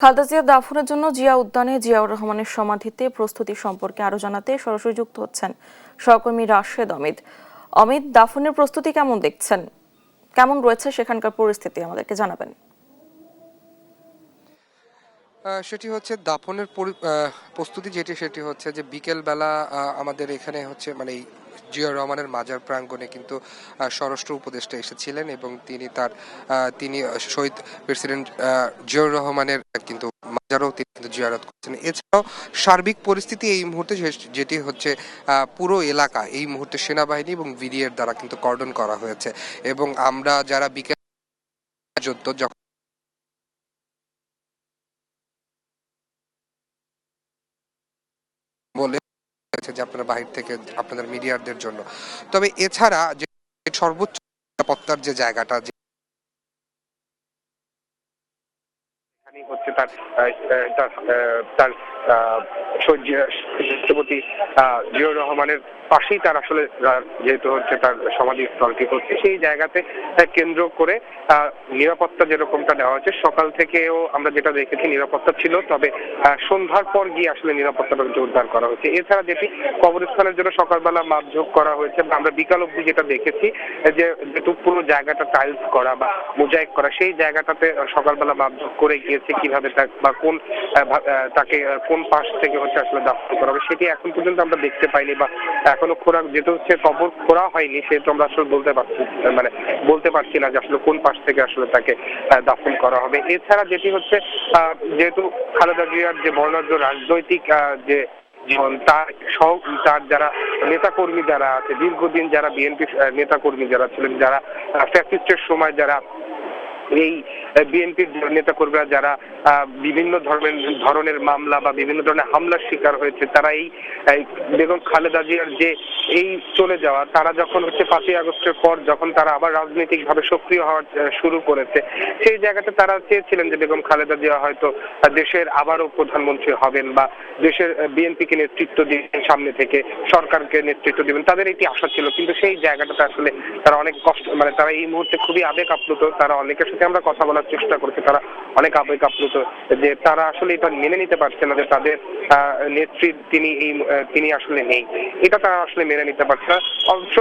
খালেদা জিয়ার দাফনের জন্য জিয়া উদ্যানে জিয়াউর রহমানের সমাধিতে প্রস্তুতি সম্পর্কে আরো জানাতে সরাসরি যুক্ত হচ্ছেন সহকর্মী রাশেদ অমিত। অমিত, দাফনের প্রস্তুতি কেমন দেখছেন, কেমন রয়েছে সেখানকার পরিস্থিতি আমাদেরকে জানাবেন। সেটি হচ্ছে দাফনের প্রস্তুতি সেটি হচ্ছে যে বিকেল বেলা আমাদের এখানে হচ্ছে মানে এই জিয়া রহমানের মাজার প্রাঙ্গণে কিন্তু স্বরাষ্ট্র উপদেষ্টা এসেছিলেন এবং তিনি শহীদ প্রেসিডেন্ট জিয়াউর রহমানের কিন্তু মাজারও তিনি কিন্তু জিয়ারত করছেন। এছাড়াও সার্বিক পরিস্থিতি এই মুহূর্তে যেটি হচ্ছে পুরো এলাকা এই মুহূর্তে সেনাবাহিনী এবং ভিডিএর দ্বারা কিন্তু কর্ডন করা হয়েছে এবং আমরা যারা বিকেল যখন বলে যে আপনারা বাহির থেকে আপনাদের মিডিয়ারদের জন্য। তবে এছাড়া যে সর্বোচ্চ নিরাপত্তার যে জায়গাটা যেখানে হচ্ছে তার তার রাষ্ট্রপতি জিয়াউর রহমানের পাশেই তার আসলে যেহেতু হচ্ছে তার সমাধিস্থলটি হচ্ছে সেই জায়গাতে কেন্দ্র করে নিরাপত্তা যেরকমটা দেওয়া হচ্ছে সকাল থেকেও আমরা যেটা দেখেছি নিরাপত্তা ছিল, তবে সন্ধ্যার পর গিয়ে আসলে নিরাপত্তাটা জোরদার করা হয়েছে। এছাড়া যেটি কবরস্থানের জন্য সকালবেলা মাপঝোঁক করা হয়েছে, আমরা বিকাল অবধি যেটা দেখেছি যে যেহেতু পুরো জায়গাটা টাইলস করা বা মোজাইক করা, সেই জায়গাটাতে সকালবেলা মাপঝোঁক করে গিয়েছে কিভাবে বা তাকে কোন পাশ থেকে হচ্ছে আসলে দাফন করা হবে সেটি এখন পর্যন্ত আমরা দেখতে পাইনি বা এখনো যেহেতু হচ্ছে কবর খোঁড়া হয়নি সেহেতু আমরা আসলে বলতে পারছি না যে আসলে কোন পাশ থেকে আসলে তাকে দাফন করা হবে। এছাড়া যেটি হচ্ছে যেহেতু খালেদা জিয়ার যে বর্ণাঢ্য রাজনৈতিক যে জীবন, তার যারা নেতাকর্মী যারা আছে দীর্ঘদিন, যারা বিএনপি নেতাকর্মী যারা ছিলেন, যারা ফ্যাসিস্টের সময় যারা এই বিএনপির নেতাকর্মীরা যারা বিভিন্ন ধরনের মামলা বা বিভিন্ন ধরনের হামলার শিকার হয়েছে, তারা এই বেগম খালেদা জিয়ার যে এই চলে যাওয়া, তারা যখন হচ্ছে 5ই আগস্টের পর যখন তারা আবার রাজনৈতিকভাবে সক্রিয় হওয়া শুরু করেছে, সেই জায়গাতে তারা চেয়েছিলেন যে বেগম খালেদা জিয়া হয়তো দেশের আবারও প্রধানমন্ত্রী হবেন বা দেশের বিএনপিকে নেতৃত্ব দিবেন, সামনে থেকে সরকারকে নেতৃত্ব দিবেন, তাদের এটি আশা ছিল। কিন্তু সেই জায়গাটাতে আসলে তারা অনেক কষ্ট, তারা এই মুহূর্তে খুবই আবেগ আপ্লুত। তারা অনেকের সাথে আমরা কথা বলার চেষ্টা করছি, তারা অনেক আবেগ আপ্লুত যে তারা আসলে এটা মেনে নিতে পারছে না যে তাদের নেত্রী তিনি আসলে নেই, এটা তারা আসলে মেনে নিতে পারছে না। অবশ্য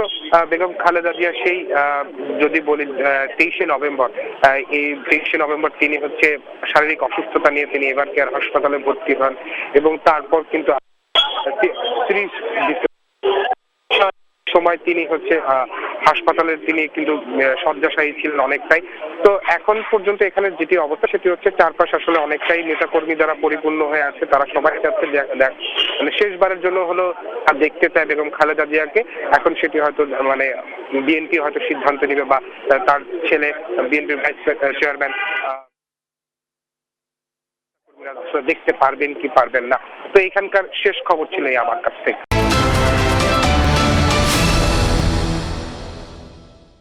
বেগম খালেদা জিয়া সেই যদি বলি 23শে নভেম্বর তিনি হচ্ছে শারীরিক অসুস্থতা নিয়ে তিনি এবার কেয়ার হাসপাতালে ভর্তি হন এবং তারপর কিন্তু 30 সময় তিনি হচ্ছে হাসপাতালে তিনি কিন্তু শয্যাশায়ী ছিলেন অনেকটাই। তো এখন পর্যন্ত এখানে যেটি অবস্থা সেটি হচ্ছে চারপাশ আসলে অনেকটাই নেতাকর্মী দ্বারা পরিপূর্ণ হয়ে আছে। তারা সবাই যাচ্ছে শেষবারের জন্য হলো দেখতে চায় বেগম খালেদা জিয়াকে। এখন সেটি হয়তো বিএনপি হয়তো সিদ্ধান্ত নেবে বা তার ছেলে বিএনপির ভাইস চেয়ারম্যান দেখতে পারবেন কি পারবেন না। তো এখানকার শেষ খবর ছিল আমার কাছ থেকে।